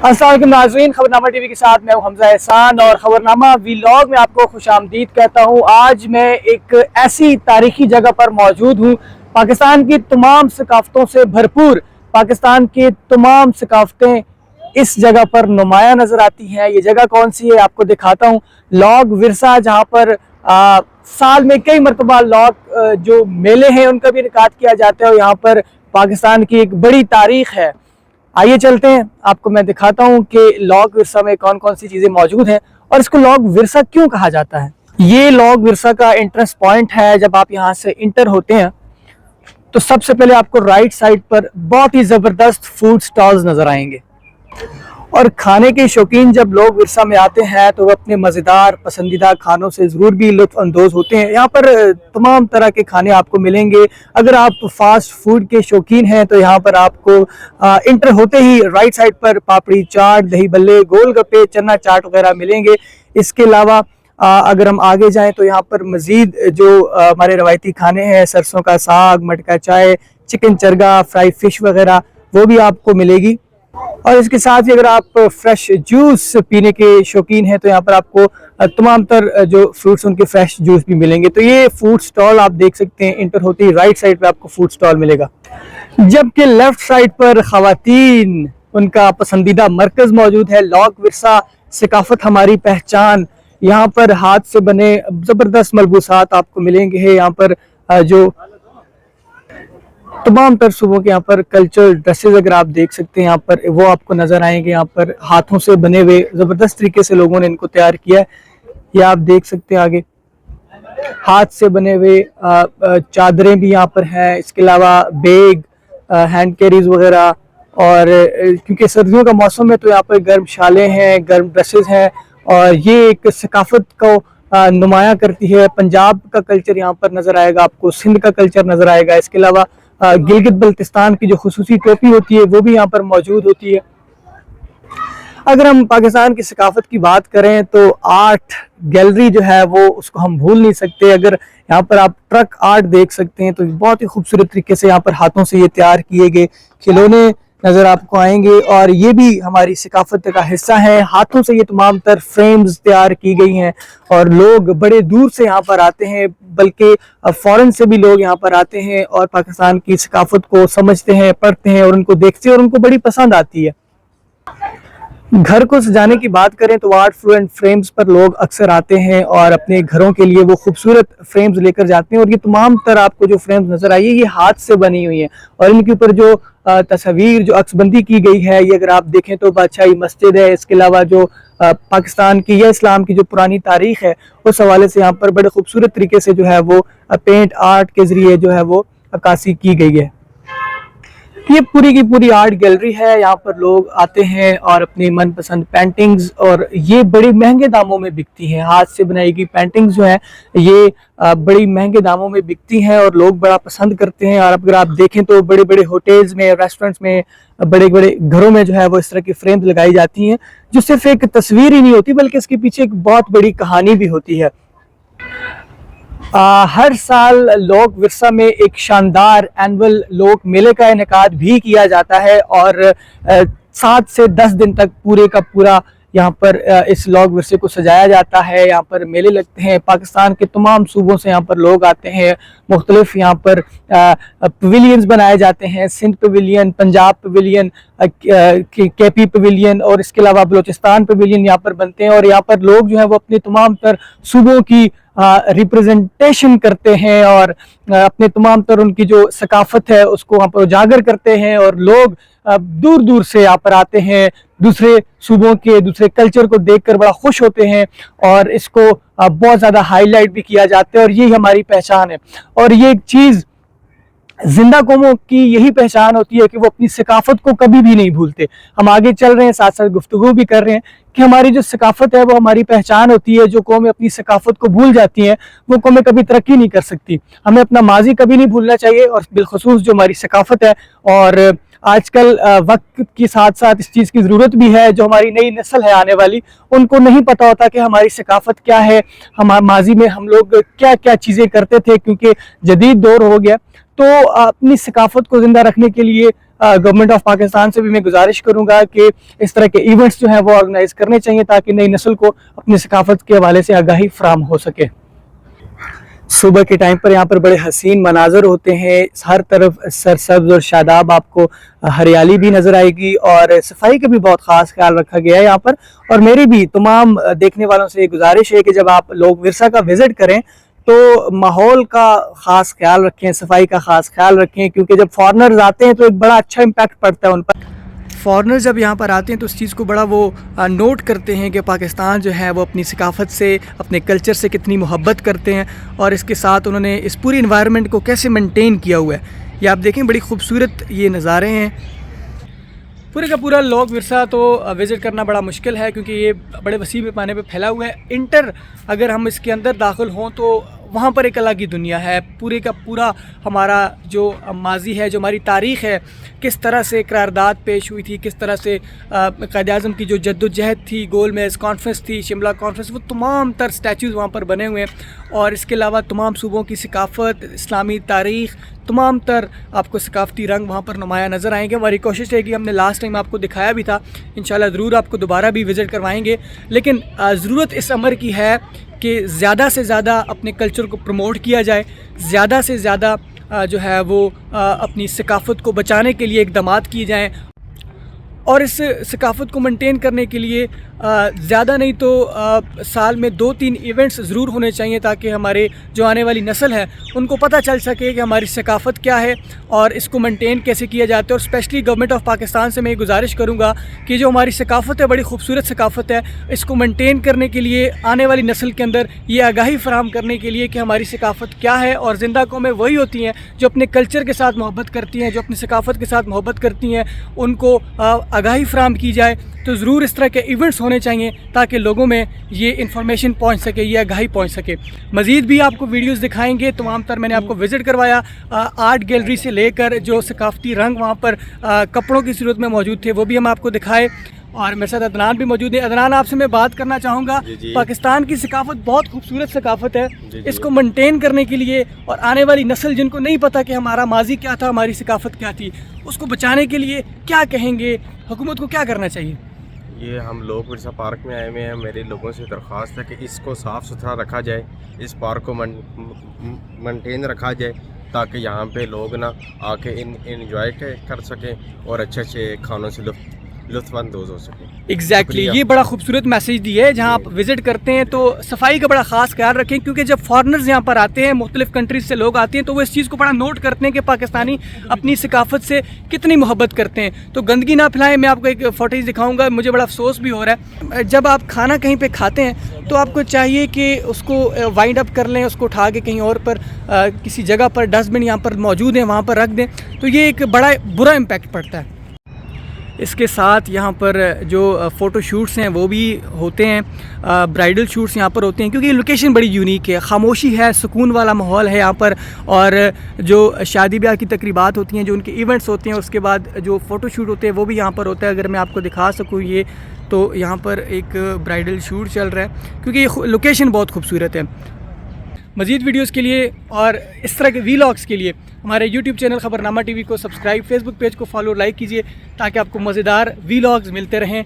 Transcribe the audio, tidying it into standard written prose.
अस्सलाम वालेकुम नाज़रीन, खबरनामा टीवी के साथ मैं हूं हमजा एहसान और खबरनामा व्लॉग में आपको खुशामदीद कहता हूं। आज मैं एक ऐसी तारीखी जगह पर मौजूद हूं, पाकिस्तान की तमाम सकाफ़तों से भरपूर। पाकिस्तान की तमाम सकाफ़तें इस जगह पर नुमाया नज़र आती हैं। ये जगह कौन सी है आपको दिखाता हूँ। लॉग विरसा, जहाँ पर साल में कई मरतबा लॉग जो मेले हैं उनका भी इनेकाद किया जाता है और यहाँ पर पाकिस्तान की एक बड़ी तारीख है। आइए चलते हैं, आपको मैं दिखाता हूँ कि लॉग विरसा में कौन कौन सी चीज़ें मौजूद हैं और इसको लॉग विरसा क्यों कहा जाता है। ये लॉग विरसा का एंट्रेंस पॉइंट है। जब आप यहाँ से इंटर होते हैं तो सबसे पहले आपको राइट साइड पर बहुत ही ज़बरदस्त फूड स्टॉल्स नज़र आएंगे और खाने के शौकीन जब लोग विरसा में आते हैं तो वो अपने मज़ेदार पसंदीदा खानों से ज़रूर भी लुत्फ़ अंदोज़ होते हैं। यहाँ पर तमाम तरह के खाने आपको मिलेंगे। अगर आप फास्ट फूड के शौकीन हैं तो यहाँ पर आपको इंटर होते ही राइट साइड पर पापड़ी चाट, दही बल्ले, गोलगप्पे, चना चाट वगैरह मिलेंगे। इसके अलावा अगर हम आगे जाएँ तो यहाँ पर मज़ीद जो हमारे रवायती खाने हैं, सरसों का साग, मटका चाय, चिकन चरगा, फ्राई फ़िश वगैरह, वो भी आपको मिलेगी। और इसके साथ ही अगर आप फ्रेश जूस पीने के शौकीन हैं तो यहाँ पर आपको तमाम तर जो फ्रूट्स उनके फ्रेश जूस भी मिलेंगे। तो ये फूड स्टॉल आप देख सकते हैं, इंटर होते ही राइट साइड पे आपको फूड स्टॉल मिलेगा, जबकि लेफ्ट साइड पर खवातीन उनका पसंदीदा मरकज मौजूद है। लॉग विरसा सकाफत हमारी पहचान। यहाँ पर हाथ से बने जबरदस्त मलबूसात आपको मिलेंगे। यहाँ पर जो तमाम तर सूबों के यहाँ पर कल्चर ड्रेसेस अगर आप देख सकते हैं यहाँ पर वो आपको नजर आएंगे। यहाँ पर हाथों से बने हुए जबरदस्त तरीके से लोगों ने इनको तैयार किया है। ये आप देख सकते हैं आगे हाथ से बने हुए चादरें भी यहाँ पर हैं। इसके अलावा बैग, हैंड कैरीज वगैरह, और क्योंकि सर्दियों का मौसम है तो यहाँ पर गर्म शालें हैं, गर्म ड्रेसेस हैं और ये एक सकाफत को नुमाया करती है। पंजाब का कल्चर यहाँ पर नजर आएगा आपको, सिंध का कल्चर नजर आएगा। इसके अलावा गिलगित बल्तिस्तान की जो खुसूसी टोपी होती है वो भी यहाँ पर मौजूद होती है। अगर हम पाकिस्तान की सकाफत की बात करें तो आर्ट गैलरी जो है वो उसको हम भूल नहीं सकते। अगर यहाँ पर आप ट्रक आर्ट देख सकते हैं तो बहुत ही खूबसूरत तरीके से यहाँ पर हाथों से ये तैयार किए गए खिलौने नज़र आपको आएंगे और ये भी हमारी सकाफत का हिस्सा है। हाथों से ये तमाम तर फ्रेम्स तैयार की गई हैं और लोग बड़े दूर से यहाँ पर आते हैं, बल्कि फॉरेन से भी लोग यहाँ पर आते हैं और पाकिस्तान की सकाफत को समझते हैं, पढ़ते हैं और उनको देखते हैं और उनको बड़ी पसंद आती है। घर को सजाने की बात करें तो आर्ट फ्लुएंट फ्रेम्स पर लोग अक्सर आते हैं और अपने घरों के लिए वो खूबसूरत फ्रेम्स लेकर जाते हैं। और ये तमाम तर आपको जो फ्रेम्स नजर आई है ये हाथ से बनी हुई हैं और इनके ऊपर जो तस्वीर जो अक्सबंदी की गई है ये अगर आप देखें तो बादशाही मस्जिद है। इसके अलावा जो पाकिस्तान की या इस्लाम की जो पुरानी तारीख है उस हवाले से यहाँ पर बड़े खूबसूरत तरीके से जो है वो पेंट आर्ट के जरिए जो है वो अक्कासी की गई है। ये पूरी की पूरी आर्ट गैलरी है। यहाँ पर लोग आते हैं और अपनी मनपसंद पेंटिंग्स, और ये बड़े महंगे दामों में बिकती हैं। हाथ से बनाई गई पेंटिंग्स जो हैं ये बड़ी महंगे दामों में बिकती हैं और लोग बड़ा पसंद करते हैं। और अगर आप देखें तो बड़े बड़े होटल्स में, रेस्टोरेंट्स में, बड़े बड़े घरों में जो है वो इस तरह की फ्रेम्स लगाई जाती हैं जो सिर्फ एक तस्वीर ही नहीं होती बल्कि इसके पीछे एक बहुत बड़ी कहानी भी होती है। हर साल लोक विरसा में एक शानदार एनुअल लोक मेले का इनेकाद भी किया जाता है और 7 से 10 दिन तक पूरे का पूरा यहाँ पर इस लोक विरसे को सजाया जाता है। यहाँ पर मेले लगते हैं, पाकिस्तान के तमाम सूबों से यहाँ पर लोग आते हैं। मुख्तलिफ यहाँ पर पवेलियंस बनाए जाते हैं, Sindh pavilion, Punjab pavilion, KP pavilion और इसके अलावा बलोचिस्तान पवेलियन यहाँ पर बनते हैं। और यहाँ पर लोग जो है वो अपने तमाम तर सूबों की रिप्रेजेंटेशन करते हैं और अपने तमाम तर उनकी जो सकाफत है उसको वहाँ पर उजागर करते हैं और लोग दूर दूर से यहाँ पर आते हैं, दूसरे सूबों के दूसरे कल्चर को देखकर बड़ा खुश होते हैं और इसको बहुत ज़्यादा हाईलाइट भी किया जाता है और यही हमारी पहचान है। और ये एक चीज़ जिंदा कौमों की यही पहचान होती है कि वो अपनी सकाफत को कभी भी नहीं भूलते। हम आगे चल रहे हैं, साथ साथ गुफ्तगू भी कर रहे हैं कि हमारी जो सकाफत है वो हमारी पहचान होती है। जो कौमें अपनी सकाफत को भूल जाती हैं वो कौमें कभी तरक्की नहीं कर सकती। हमें अपना माजी कभी नहीं भूलना चाहिए और बिलखसूस जो हमारी सकाफत है। और आजकल वक्त के साथ साथ इस चीज़ की ज़रूरत भी है, जो हमारी नई नस्ल है आने वाली उनको नहीं पता होता कि हमारी सकाफत क्या है, हमारे माजी में हम लोग क्या क्या चीज़ें करते थे। क्योंकि जदीद दौर हो गया तो अपनी सकाफत को ज़िंदा रखने के लिए गवर्नमेंट ऑफ पाकिस्तान से भी मैं गुजारिश करूँगा कि इस तरह के इवेंट्स जो हैं वो ऑर्गेनाइज करने चाहिए ताकि नई नस्ल को अपनी सकाफत के हवाले से आगाही फराहम हो सके। सुबह के टाइम पर यहाँ पर बड़े हसीन मनाजर होते हैं, हर तरफ सरसब्ज और शादाब, आपको हरियाली भी नज़र आएगी और सफाई का भी बहुत ख़ास ख्याल रखा गया है यहाँ पर। और मेरी भी तमाम देखने वालों से गुजारिश है कि जब आप लोग विरसा का विज़िट करें तो माहौल का ख़ास ख्याल रखें, सफाई का ख़ास ख्याल रखें, क्योंकि जब फॉरेनर्स आते हैं तो एक बड़ा अच्छा इम्पैक्ट पड़ता है उन पर। फॉरेनर जब यहाँ पर आते हैं तो उस चीज़ को बड़ा वो नोट करते हैं कि पाकिस्तान जो है वो अपनी सकाफ़त से, अपने कल्चर से कितनी मोहब्बत करते हैं और इसके साथ उन्होंने इस पूरी इन्वायरमेंट को कैसे मेंटेन किया हुआ है। ये आप देखें, बड़ी खूबसूरत ये नज़ारे हैं। पूरे का पूरा लॉग विरसा तो विज़िट करना बड़ा मुश्किल है क्योंकि ये बड़े वसी पैमाने पे फैला हुआ है। इंटर अगर हम इसके अंदर दाखिल हों तो वहाँ पर एक अलग ही दुनिया है। पूरे का पूरा हमारा जो माजी है, जो हमारी तारीख़ है, किस तरह से करारदाद पेश हुई थी, किस तरह से क़ायद-ए-आज़म की जो जद्दोजहद थी, गोल मेज़ कॉन्फ्रेंस थी, शिमला कॉन्फ्रेंस, वो तमाम तर स्टैचूज़ वहाँ पर बने हुए हैं। और इसके अलावा तमाम सूबों की सकाफ़त, इस्लामी तारीख़, तमाम तर आपको सकाफ़ती रंग वहाँ पर नुमाया नज़र आएंगे। हमारी कोशिश है कि हमने लास्ट टाइम आपको दिखाया भी था, इंशाल्लाह ज़रूर आपको दोबारा भी विज़िट करवाएंगे। लेकिन ज़रूरत इस अमर की है कि ज़्यादा से ज़्यादा अपने कल्चर को प्रमोट किया जाए, ज़्यादा से ज़्यादा जो है वो अपनी सकाफ़त को बचाने के लिए इक़दामात किए जाएँ और इस सकाफ़त को मेंटेन करने के लिए ज़्यादा नहीं तो साल में 2-3 इवेंट्स ज़रूर होने चाहिए ताकि हमारे जो आने वाली नस्ल है उनको पता चल सके कि हमारी सकाफ़त क्या है और इसको मेंटेन कैसे किया जाता है। और स्पेशली गवर्नमेंट ऑफ पाकिस्तान से मैं गुजारिश करूँगा कि जो हमारी सकाफ़त है, बड़ी खूबसूरत सकाफ़त है, इसको मेंटेन करने के लिए आने वाली नस्ल के अंदर ये आगाही फराहम करने के लिए कि हमारी सकाफ़त क्या है। और ज़िंदा कौमें वही होती हैं जो अपने कल्चर के साथ मोहब्बत करती हैं, जो अपनी सकाफ़त के साथ मोहब्बत करती हैं, उनको आगाही फराहम की जाए। तो ज़रूर इस तरह के इवेंट्स होने चाहिए ताकि लोगों में ये इन्फॉर्मेशन पहुंच सके, ये आगाही पहुंच सके। मज़ीद भी आपको वीडियोस दिखाएंगे। तमाम तर मैंने आपको विज़िट करवाया, आर्ट गैलरी से लेकर जो सकाफ़ती रंग वहाँ पर कपड़ों की सूरत में मौजूद थे वो भी हम आपको दिखाए। और मेरे साथ अदनान भी मौजूद है। अदनान, आपसे मैं बात करना चाहूँगा, पाकिस्तान की सकाफ़त बहुत खूबसूरत सकाफ़त है, इसको मेंटेन करने के लिए और आने वाली नस्ल जिनको नहीं पता कि हमारा माजी क्या था, हमारी सकाफ़त क्या थी, उसको बचाने के लिए क्या कहेंगे, हुकूमत को क्या करना चाहिए? ये हम लोग विरसा पार्क में आए हुए हैं। मेरे लोगों से दरख्वास्त है कि इसको साफ़ सुथरा रखा जाए, इस पार्क को मेंटेन रखा जाए ताकि यहाँ पे लोग ना आके इंजॉय कर सकें और अच्छे अच्छे खानों से लुत्फ़अंदोज़ हो सके। एग्जैक्टली, ये बड़ा खूबसूरत मैसेज दिया है। जहाँ आप विज़िट करते हैं तो सफाई का बड़ा ख़ास ख्याल रखें, क्योंकि जब फॉरेनर्स यहाँ पर आते हैं, मुख्तलिफ़ कंट्रीज़ से लोग आते हैं, तो वो इस चीज़ को बड़ा नोट करते हैं कि पाकिस्तानी अपनी सकाफ़त से कितनी मोहब्बत करते हैं। तो गंदगी ना फैलाएं। मैं आपको एक फ़ोटेज दिखाऊँगा, मुझे बड़ा अफसोस भी हो रहा है। जब आप खाना कहीं पर खाते हैं तो आपको चाहिए कि उसको वाइंड अप कर लें, उसको उठा के कहीं और पर किसी जगह पर डस्टबिन यहाँ पर मौजूद है वहाँ पर रख दें, तो ये एक बड़ा बुरा इम्पैक्ट पड़ता है। इसके साथ यहाँ पर जो फ़ोटो शूट्स हैं वो भी होते हैं, ब्राइडल शूट्स यहाँ पर होते हैं, क्योंकि लोकेशन बड़ी यूनिक है, खामोशी है, सुकून वाला माहौल है यहाँ पर। और जो शादी ब्याह की तकरीबात होती हैं, जो उनके इवेंट्स होते हैं, उसके बाद जो फ़ोटो शूट होते हैं वो भी यहाँ पर होता है। अगर मैं आपको दिखा सकूँ ये, तो यहाँ पर एक ब्राइडल शूट चल रहा है क्योंकि ये लोकेशन बहुत खूबसूरत है। मज़ीद वीडियोस के लिए और इस तरह के वीलॉग्स के लिए हमारे YouTube चैनल ख़बरनामा TV को सब्सक्राइब, फेसबुक पेज को फॉलो, लाइक कीजिए ताकि आपको मज़ेदार वीलॉग्स मिलते रहें।